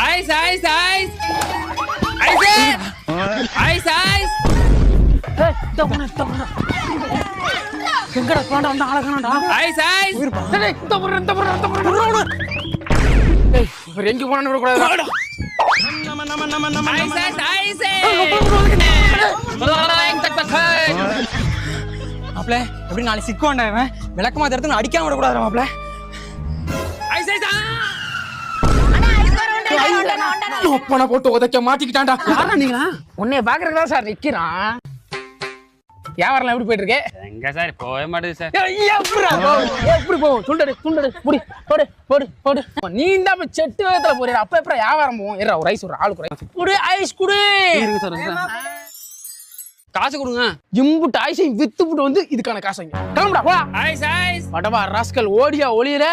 Ice ice ice ice ice ice எங்கடா போண்டா வந்து ஆளகானடா ice ice டேய் இந்த போற டேய் இவர் எங்க போறானே விட கூடாதுடா ஐஸ் ஐஸ் ஐஸ் மாப்ள எப்படி நாளை சிக்குவான்டா இவன் விளக்கமா தரத்து அடிக்காம விட கூடாதுடா மாப்ள ஐஸ் ஐஸ் ஒப்பனை போட்டு உதைக்க மாட்டிக்கிட்டான்டா யாரா நீங்களா உன்னைய பாக்குறதுக்கு தான் சார் நிக்கிறான். வியாபாரம் எப்படி போயிட்டு இருக்கு? எங்க சார் போக மாட்டேது சார். எப்படி போகும்? துண்டடு புடி போடு போடு போடு. நீ தான் இப்ப செட்டு வேகத்துல போறியா? அப்ப எப்ப வியாபாரம் போகும்? ஏறா ஒரு ஐஸ் ஒரு ஆளுக்கு ஒரு குடு ஐஸ் குடு. காசு கொடுங்க. இம்புட்டு ஐஸையும் வித்துப்புட்டு வந்து இதுக்கான காசு வாங்கி கிளம்புடா வா. ஐஸ் ஐஸ் படவா ராஸ்கல் ஓடியா ஒளியிற